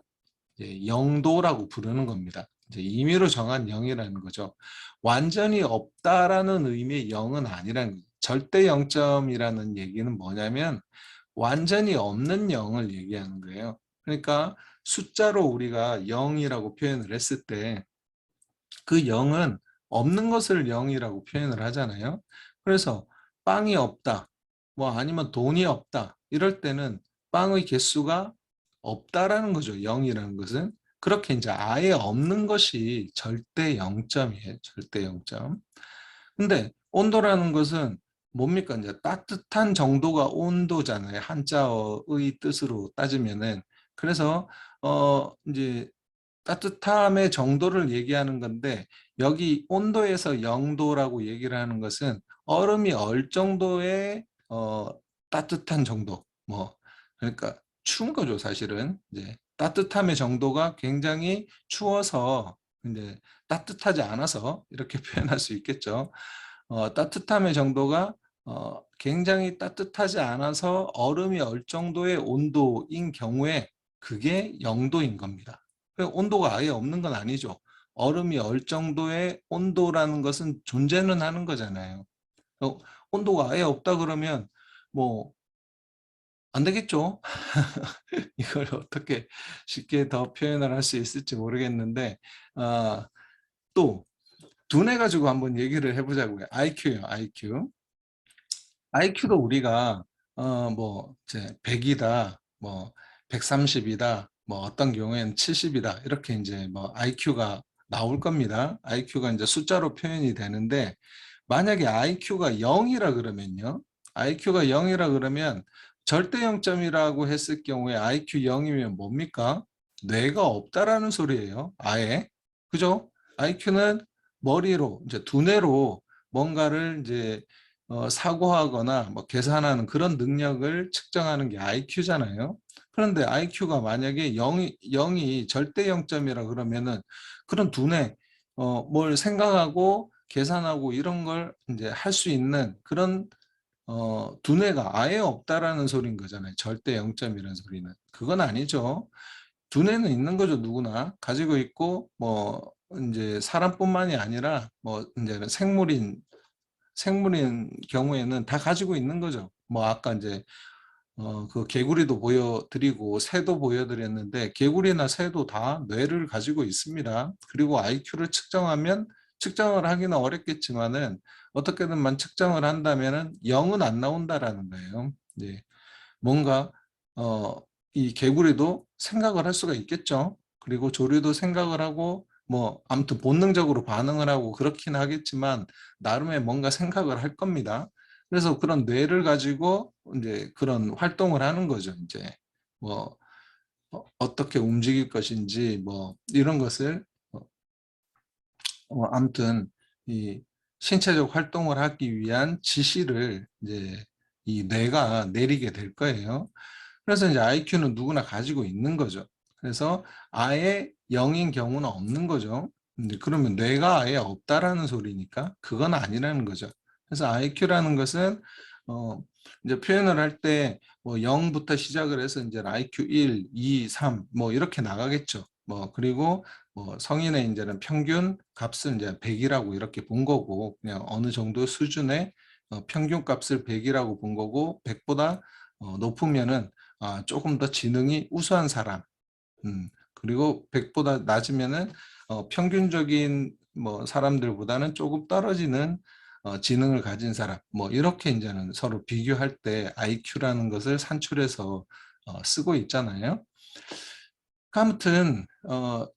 [SPEAKER 1] 이제 영도라고 부르는 겁니다. 이제 임의로 정한 0이라는 거죠. 완전히 없다라는 의미의 0은 아니라는 거죠. 절대 0점이라는 얘기는 뭐냐면 완전히 없는 0을 얘기하는 거예요. 그러니까 숫자로 우리가 0이라고 표현을 했을 때 그 0은 없는 것을 0이라고 표현을 하잖아요. 그래서 빵이 없다, 뭐 아니면 돈이 없다 이럴 때는 빵의 개수가 없다라는 거죠. 0이라는 것은. 그렇게 이제 아예 없는 것이 절대 0점이에요. 절대 0점. 근데 온도라는 것은 뭡니까? 이제 따뜻한 정도가 온도잖아요. 한자어의 뜻으로 따지면은. 그래서 이제 따뜻함의 정도를 얘기하는 건데 여기 온도에서 0도라고 얘기를 하는 것은 얼음이 얼 정도의 따뜻한 정도 뭐 그러니까 추운 거죠 사실은. 이제 따뜻함의 정도가 굉장히 추워서 근데 따뜻하지 않아서 이렇게 표현할 수 있겠죠. 따뜻함의 정도가 굉장히 따뜻하지 않아서 얼음이 얼 정도의 온도인 경우에 그게 0도인 겁니다. 온도가 아예 없는 건 아니죠. 얼음이 얼 정도의 온도라는 것은 존재는 하는 거잖아요. 온도가 아예 없다 그러면 뭐 안 되겠죠. 이걸 어떻게 쉽게 더 표현을 할 수 있을지 모르겠는데, 또 두뇌 가지고 한번 얘기를 해 보자고요. IQ요, IQ. IQ도 우리가 뭐 이제 100 이다, 뭐 130 이다, 뭐 어떤 경우에는 70 이다, 이렇게 인제 뭐 IQ가 나올 겁니다. IQ가 인제 숫자로 표현이 되는데, 만약에 IQ가 0 이라 그러면요. IQ가 0 이라 그러면 절대 0점이라고 했을 경우에 IQ 0 이면 뭡니까? 뇌가 없다라는 소리예요, 아예. 그죠? IQ는 머리로 이제 두뇌로 뭔가를 인제 사고하거나 뭐 계산하는 그런 능력을 측정하는 게 IQ잖아요. 그런데 IQ가 만약에 0이 절대 0점이라 그러면은 그런 두뇌, 뭘 생각하고 계산하고 이런 걸 인제 할 수 있는 그런 두뇌가 아예 없다라는 소린 거잖아요, 절대 0점이라는 소리는. 그건 아니죠. 두뇌는 있는 거죠, 누구나. 가지고 있고, 뭐 인제 사람뿐만이 아니라 뭐 인제는 생물인 경우에는 다 가지고 있는 거죠. 뭐 아까 인제 그 개구리도 보여 드리고 새도 보여 드렸는데, 개구리나 새도 다 뇌를 가지고 있습니다. 그리고 IQ를 측정을 하기는 어렵겠지만은 어떻게든만 측정을 한다면은 0은 안 나온다라는 거예요. 네. 뭔가 어 이 개구리도 생각을 할 수가 있겠죠. 그리고 조류도 생각을 하고 뭐 아무튼 본능적으로 반응을 하고 그렇긴 하겠지만 나름의 뭔가 생각을 할 겁니다. 그래서 그런 뇌를 가지고 인제 그런 활동을 하는 거죠, 인제. 뭐 어떻게 움직일 것인지 뭐 이런 것을 어 아무튼 이 신체적 활동을 하기 위한 지시를 이제 이 뇌가 내리게 될 거예요. 그래서 이제 IQ는 누구나 가지고 있는 거죠. 그래서 아예 0인 경우는 없는 거죠. 근데 그러면 뇌가 아예 없다라는 소리니까 그건 아니라는 거죠. 그래서 IQ라는 것은 어 이제 표현을 할 때 뭐 0 부터 시작을 해서 인제 IQ 1, 2, 3 뭐 이렇게 나가겠죠. 뭐 그리고 뭐 성인의 인제는 평균 값을 인제 100 이라고 이렇게 본 거고, 그냥 어느 정도 수준의 평균 값을 100 이라고 본 거고, 100 보다 높으면은 쪼금 더 지능이 우수한 사람, 그리고 100 보다 낮으면은 평균적인 뭐 사람들보다는 조금 떨어지는 지능을 가진 사람, 뭐 이렇게 인제는 서로 비교할 때 IQ라는 것을 산출해서 쓰고 있잖아요. 아무튼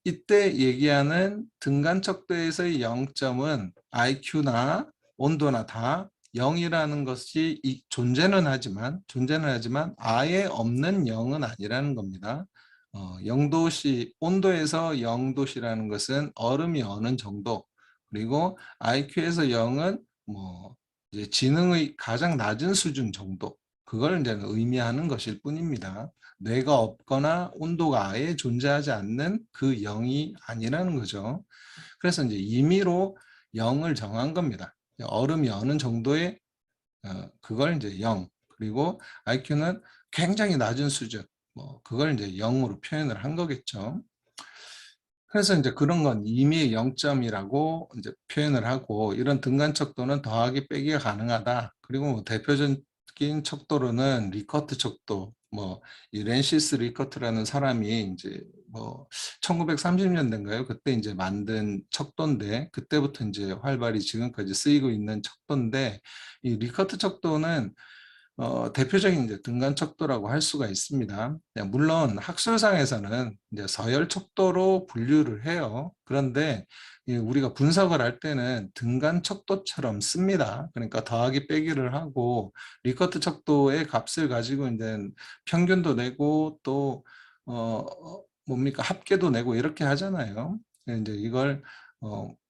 [SPEAKER 1] 이때 얘기하는 등간척도에서의 0점은 IQ나 온도나 다 0 이라는 것이 존재는 하지만 아예 없는 0은 아니라는 겁니다. 0 도씨, 온도에서 0 도씨라는 것은 얼음이 어는 정도, 그리고 IQ에서 0은 뭐 이제 지능의 가장 낮은 수준 정도, 그걸 인제는 의미하는 것일 뿐입니다. 뇌가 없거나 온도가 아예 존재하지 않는 그 0이 아니라는 거죠. 그래서 이제 임의로 0을 정한 겁니다. 얼음이 어느 정도의 그걸 이제 0, 그리고 IQ는 굉장히 낮은 수준, 뭐 그걸 이제 0으로 표현을 한 거겠죠. 그래서 인제 그런 건 임의의 0점이라고 인제 표현을 하고, 이런 등간 척도는 더하기 빼기가 가능하다. 그리고 뭐 대표적인 척도로는 리커트 척도, 뭐 이 렌시스 리커트라는 사람이 인제 뭐 1930 년대인가요? 그때 인제 만든 척도인데, 그때부터 인제 활발히 지금까지 쓰이고 있는 척도인데, 이 리커트 척도는 대표적인 이제 등간 척도라고 할 수가 있습니다. 네, 물론 학술상에서는 이제 서열 척도로 분류를 해요. 그런데 우리가 분석을 할 때는 등간 척도처럼 씁니다. 그러니까 더하기 빼기를 하고 리커트 척도의 값을 가지고 이제 평균도 내고 또 뭡니까 합계도 내고 이렇게 하잖아요. 이제 이걸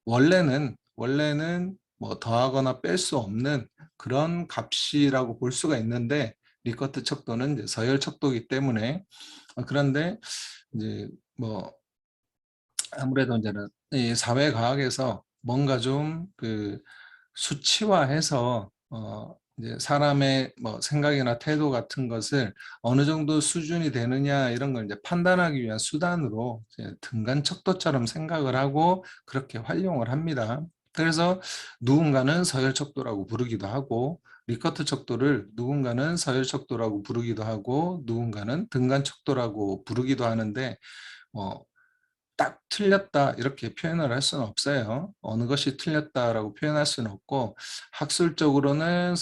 [SPEAKER 1] 원래는 뭐 더하거나 뺄 수 없는 그런 값이라고 볼 수가 있는데, 리커트 척도는 이제 서열 척도이기 때문에. 그런데 이제 뭐 아무래도 이제는 이 사회과학에서 뭔가 좀 그 수치화해서 이제 사람의 뭐 생각이나 태도 같은 것을 어느 정도 수준이 되느냐 이런 걸 이제 판단하기 위한 수단으로 이제 등간척도처럼 생각을 하고 그렇게 활용을 합니다. 그래서 누군가는 서열척도라고 부르기도 하고 리커트 척도를 누군가는 서열척도라고 부르기도 하고 누군가는 등간척도라고 부르기도 하는데 어 딱 틀렸다 이렇게 표현을 할 수는 없어요. 어느 것이 틀렸다라고 표현할 수는 없고 학술적으로는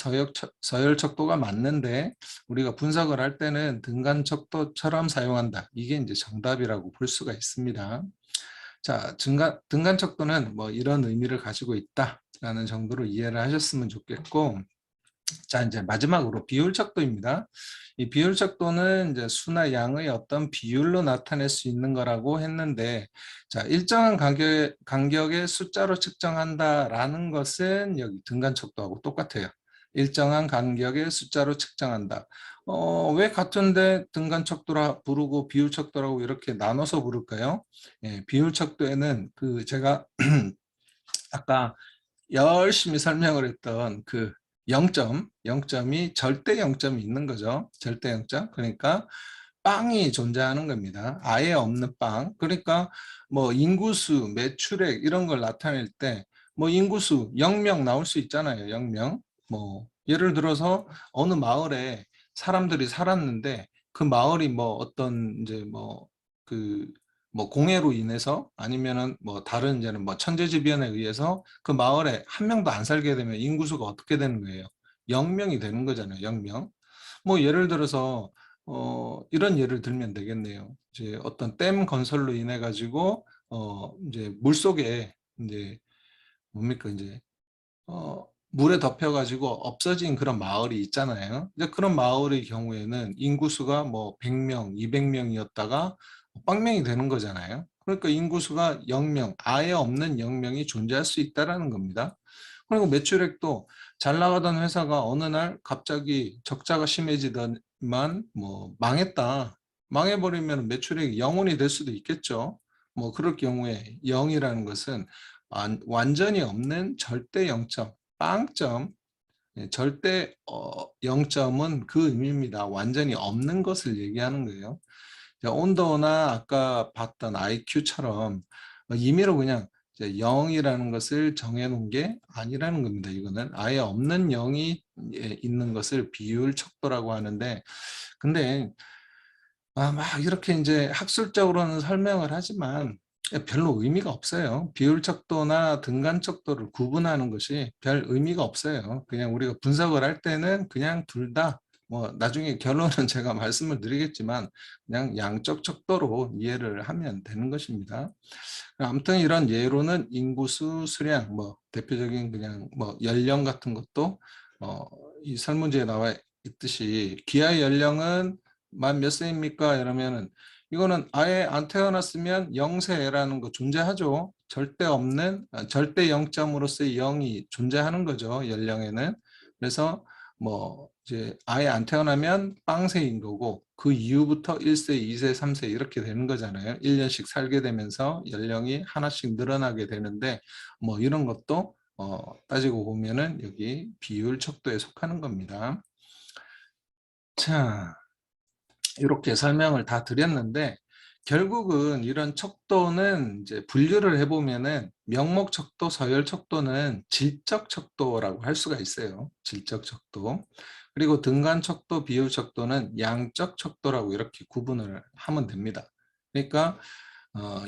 [SPEAKER 1] 서열척도가 맞는데 우리가 분석을 할 때는 등간척도처럼 사용한다. 이게 이제 정답이라고 볼 수가 있습니다. 자, 등간척도는 뭐 이런 의미를 가지고 있다라는 정도로 이해를 하셨으면 좋겠고 자, 이제 마지막으로 비율척도입니다. 이 비율척도는 이제 수나 양의 어떤 비율로 나타낼 수 있는 거라고 했는데, 자, 일정한 간격의 숫자로 측정한다라는 것은 여기 등간척도하고 똑같아요. 일정한 간격의 숫자로 측정한다. 왜 같은데 등간척도라 부르고 비율척도라고 이렇게 나눠서 부를까요? 예, 비율척도에는 그 제가 아까 열심히 설명을 했던 그 0점이 절대 0점이 있는 거죠. 절대 0점. 그러니까 빵이 존재하는 겁니다. 아예 없는 빵. 그러니까 뭐 인구수, 매출액 이런 걸 나타낼 때 뭐 인구수 0명 나올 수 있잖아요. 0명. 뭐 예를 들어서 어느 마을에 사람들이 살았는데 그 마을이 뭐 어떤 이제 뭐 공해로 인해서 아니면은 뭐 다른 이제는 뭐 천재지변에 의해서 그 마을에 한 명도 안 살게 되면 인구수가 어떻게 되는 거예요? 0명이 되는 거잖아요. 0명. 뭐 예를 들어서 이런 예를 들면 되겠네요. 이제 어떤 댐 건설로 인해 가지고 이제 물속에 이제 뭡니까 이제 물에 덮여가지고 없어진 그런 마을이 있잖아요. 이제 그런 마을의 경우에는 인구수가 뭐 100명, 200명이었다가 빵명이 되는 거잖아요. 그러니까 인구수가 0명, 아예 없는 0명이 존재할 수 있다는 겁니다. 그리고 매출액도 잘 나가던 회사가 어느 날 갑자기 적자가 심해지더만 뭐 망했다. 망해버리면 매출액이 0원이 될 수도 있겠죠. 뭐 그럴 경우에 0이라는 것은 완전히 없는 절대 0점, 빵점, 절대 0점은 그 의미입니다. 완전히 없는 것을 얘기하는 거예요. 온도나 아까 봤던 IQ처럼 임의로 그냥 0이라는 것을 정해놓은 게 아니라는 겁니다. 이거는 아예 없는 0이 있는 것을 비율 척도라고 하는데 근데 막 이렇게 이제 학술적으로는 설명을 하지만 별로 의미가 없어요. 비율척도나 등간척도를 구분하는 것이 별 의미가 없어요. 그냥 우리가 분석을 할 때는 그냥 둘 다 뭐 나중에 결론은 제가 말씀을 드리겠지만 그냥 양적 척도로 이해를 하면 되는 것입니다. 아무튼 이런 예로는 인구수, 수량, 뭐 대표적인 그냥 뭐 연령 같은 것도 이 설문지에 나와 있듯이 기하 연령은 만 몇 세입니까? 이러면은 이거는 아예 안 태어났으면 0세라는 거 존재하죠. 절대 없는 절대 0점으로서의 0이 존재하는 거죠. 연령에는. 그래서 뭐 이제 아예 안 태어나면 빵세인 거고 그 이후부터 1세, 2세, 3세 이렇게 되는 거잖아요. 1년씩 살게 되면서 연령이 하나씩 늘어나게 되는데 뭐 이런 것도 따지고 보면은 여기 비율 척도에 속하는 겁니다. 자, 이렇게 설명을 다 드렸는데 결국은 이런 척도는 이제 분류를 해보면은 명목 척도, 서열 척도는 질적 척도라고 할 수가 있어요. 질적 척도. 그리고 등간 척도, 비율 척도는 양적 척도라고 이렇게 구분을 하면 됩니다. 그러니까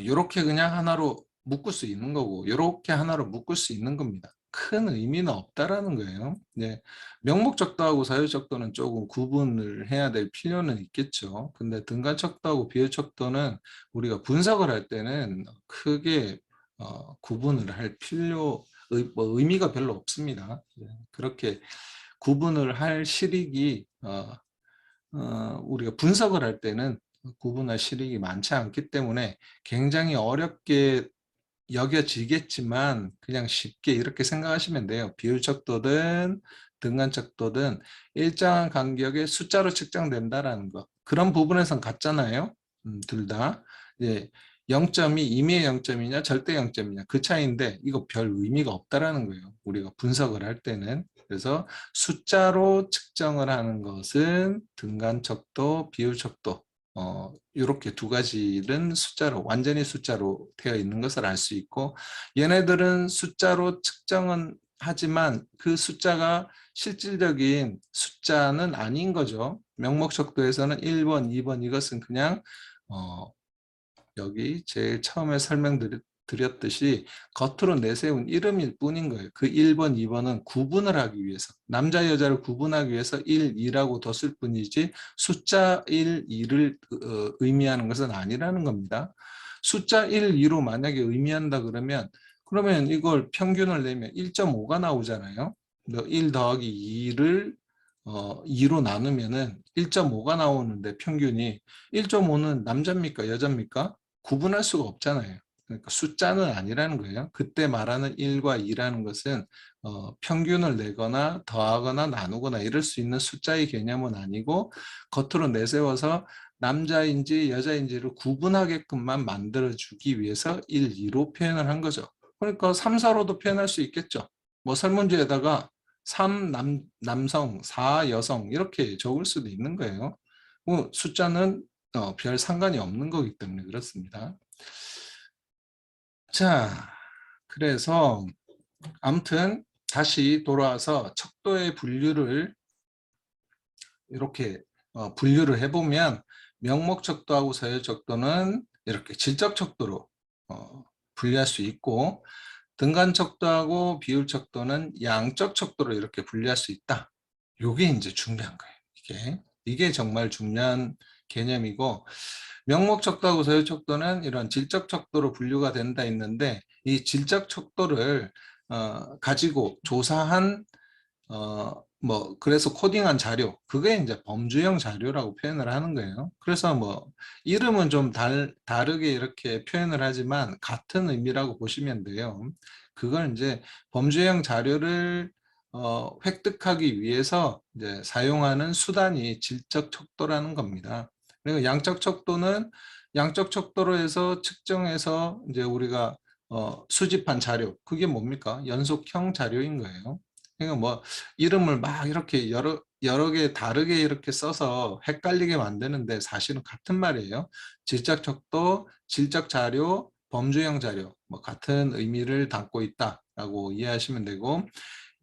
[SPEAKER 1] 요렇게 그냥 하나로 묶을 수 있는 거고 요렇게 하나로 묶을 수 있는 겁니다. 큰 의미는 없다라는 거예요. 네, 명목적도하고 사유적도는 조금 구분을 해야 될 필요는 있겠죠. 근데 등간척도하고 비율척도는 우리가 분석을 할 때는 크게 구분을 할 뭐 의미가 별로 없습니다. 네, 그렇게 구분을 할 실익이 우리가 분석을 할 때는 구분할 실익이 많지 않기 때문에 굉장히 어렵게 여겨지겠지만 그냥 쉽게 이렇게 생각하시면 돼요. 비율척도든 등간척도든 일정한 간격의 숫자로 측정된다라는 거. 그런 부분에선 같잖아요. 둘 다. 예, 0점이 임의의 0점이냐 절대 0점이냐 그 차이인데 이거 별 의미가 없다라는 거예요. 우리가 분석을 할 때는. 그래서 숫자로 측정을 하는 것은 등간척도, 비율척도 이렇게 두 가지는 숫자로 완전히 숫자로 되어 있는 것을 알 수 있고, 얘네들은 숫자로 측정은 하지만 그 숫자가 실질적인 숫자는 아닌 거죠. 명목척도에서는 1번, 2번 이것은 그냥 여기 제일 처음에 설명드렸듯이 겉으로 내세운 이름일 뿐인 거예요. 그 1번, 2번은 구분을 하기 위해서, 남자, 여자를 구분하기 위해서 1, 2라고 뒀을 뿐이지 숫자 1, 2를 의미하는 것은 아니라는 겁니다. 숫자 1, 2로 만약에 의미한다 그러면 이걸 평균을 내면 1.5가 나오잖아요. 1 더하기 2를 2로 나누면은 1.5가 나오는데 평균이 1.5는 남자입니까 여자입니까? 구분할 수가 없잖아요. 그러니까 숫자는 아니라는 거예요. 그때 말하는 1과 2라는 것은 평균을 내거나 더하거나 나누거나 이럴 수 있는 숫자의 개념은 아니고, 겉으로 내세워서 남자인지 여자인지를 구분하게끔만 만들어주기 위해서 1, 2로 표현을 한 거죠. 그러니까 3, 4로도 표현할 수 있겠죠. 뭐 설문지에다가 3 남성, 4 여성 이렇게 적을 수도 있는 거예요. 숫자는 별 상관이 없는 거기 때문에 그렇습니다. 자, 그래서 아무튼 다시 돌아와서 척도의 분류를 이렇게 분류를 해보면, 명목척도하고 서열척도는 이렇게 질적척도로 분류할 수 있고, 등간척도하고 비율척도는 양적척도로 이렇게 분류할 수 있다. 이게 이제 중요한 거예요. 이게 정말 중요한 개념이고, 명목척도하고 서열척도는 이런 질적척도로 분류가 된다 했는데, 이 질적척도를 가지고 조사한 그래서 코딩한 자료, 그게 이제 범주형 자료라고 표현을 하는 거예요. 그래서 이름은 좀 다르게 이렇게 표현을 하지만 같은 의미라고 보시면 돼요. 그걸 이제 범주형 자료를 획득하기 위해서 이제 사용하는 수단이 질적 척도라는 겁니다. 그리고 양적 척도는 양적 척도로 해서 측정해서 이제 우리가 수집한 자료, 그게 뭡니까? 연속형 자료인 거예요. 그러니까 이름을 막 이렇게 여러 개 다르게 이렇게 써서 헷갈리게 만드는데 사실은 같은 말이에요. 질적 척도, 질적 자료, 범주형 자료 같은 의미를 담고 있다라고 이해하시면 되고,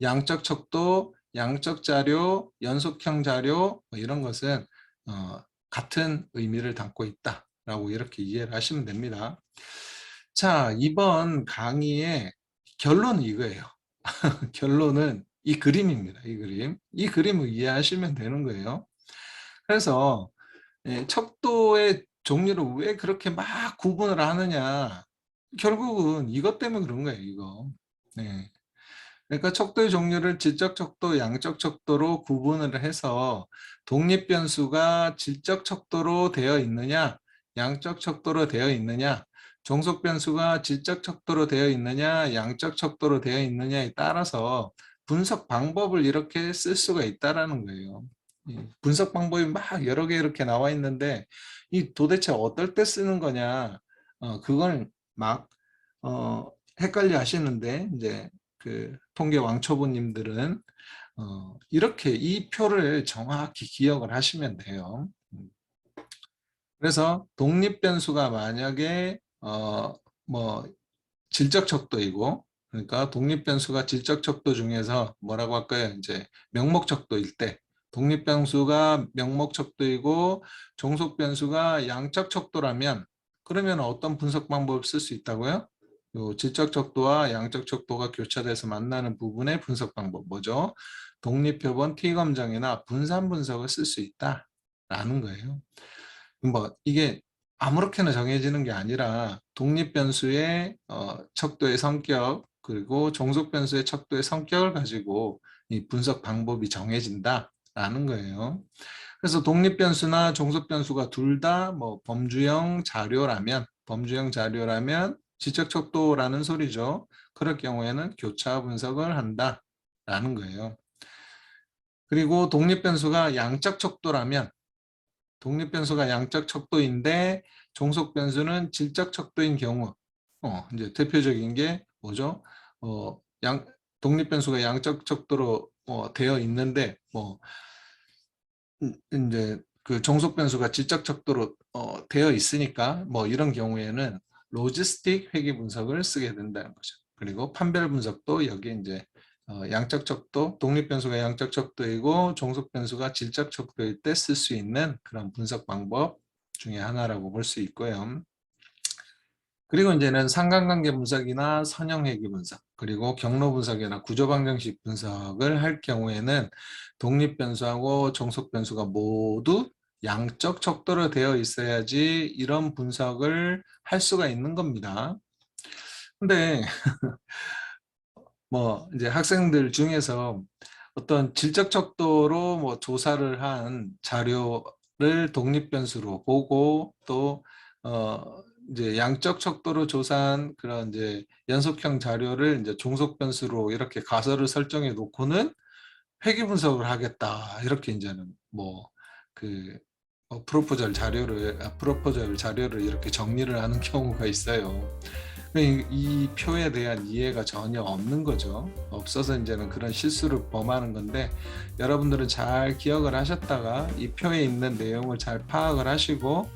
[SPEAKER 1] 양적 척도, 양적 자료, 연속형 자료 이런 것은 같은 의미를 담고 있다라고 이렇게 이해를 하시면 됩니다. 자, 이번 강의의 결론은 이거예요. 결론은 이 그림입니다. 이 그림. 이 그림을 이해하시면 되는 거예요. 그래서 척도의 종류를 왜 그렇게 막 구분을 하느냐. 결국은 이것 때문에 그런 거예요. 이거. 네. 그러니까 척도의 종류를 질적 척도, 양적 척도로 구분을 해서 독립변수가 질적 척도로 되어 있느냐, 양적 척도로 되어 있느냐, 종속 변수가 질적 척도로 되어 있느냐, 양적 척도로 되어 있느냐에 따라서 분석 방법을 이렇게 쓸 수가 있다라는 거예요. 분석 방법이 막 여러 개 이렇게 나와 있는데 이 도대체 어떨 때 쓰는 거냐, 그걸 막 헷갈려 하시는데, 이제 그 통계 왕초보님들은 이렇게 이 표를 정확히 기억을 하시면 돼요. 그래서 독립 변수가 만약에 뭐 질적 척도이고, 그러니까 독립 변수가 질적 척도 중에서 뭐라고 할까요? 이제 명목 척도일 때, 독립 변수가 명목 척도이고 종속 변수가 양적 척도라면, 그러면 어떤 분석 방법을 쓸 수 있다고요? 요 질적 척도와 양적 척도가 교차돼서 만나는 부분의 분석 방법 뭐죠? 독립표본 T검정이나 분산 분석을 쓸 수 있다라는 거예요. 이게 아무렇게나 정해지는 게 아니라 독립 변수의 척도의 성격, 그리고 종속 변수의 척도의 성격을 가지고 이 분석 방법이 정해진다라는 거예요. 그래서 독립 변수나 종속 변수가 둘 다 범주형 자료라면 지적 척도라는 소리죠. 그럴 경우에는 교차 분석을 한다라는 거예요. 그리고 독립 변수가 양적 척도라면 독립 변수가 양적 척도인데 종속 변수는 질적 척도인 경우, 이제 대표적인 게 뭐죠? 독립 변수가 양적 척도로 되어 있는데 이제 그 종속 변수가 질적 척도로 되어 있으니까 이런 경우에는 로지스틱 회귀 분석을 쓰게 된다는 거죠. 그리고 판별 분석도 여기 이제 양적 척도, 독립 변수가 양적 척도이고 종속 변수가 질적 척도일 때 쓸 수 있는 그런 분석 방법 중에 하나라고 볼 수 있고요. 그리고 이제는 상관관계 분석이나 선형회귀 분석, 그리고 경로 분석이나 구조방정식 분석을 할 경우에는 독립 변수하고 종속 변수가 모두 양적 척도로 되어 있어야지 이런 분석을 할 수가 있는 겁니다. 근데 이제 학생들 중에서 어떤 질적 척도로 조사를 한 자료를 독립 변수로 보고 또 이제 양적 척도로 조사한 그런 이제 연속형 자료를 이제 종속 변수로 이렇게 가설을 설정해 놓고는 회귀 분석을 하겠다, 이렇게 이제는 프로포절 자료를 이렇게 정리를 하는 경우가 있어요. 이 표에 대한 이해가 전혀 없는 거죠. 없어서 이제는 그런 실수를 범하는 건데, 여러분들은 잘 기억을 하셨다가 이 표에 있는 내용을 잘 파악을 하시고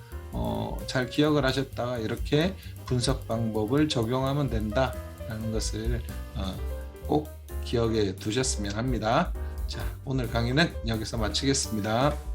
[SPEAKER 1] 잘 기억을 하셨다가 이렇게 분석 방법을 적용하면 된다라는 것을 꼭 기억해 두셨으면 합니다. 자, 오늘 강의는 여기서 마치겠습니다.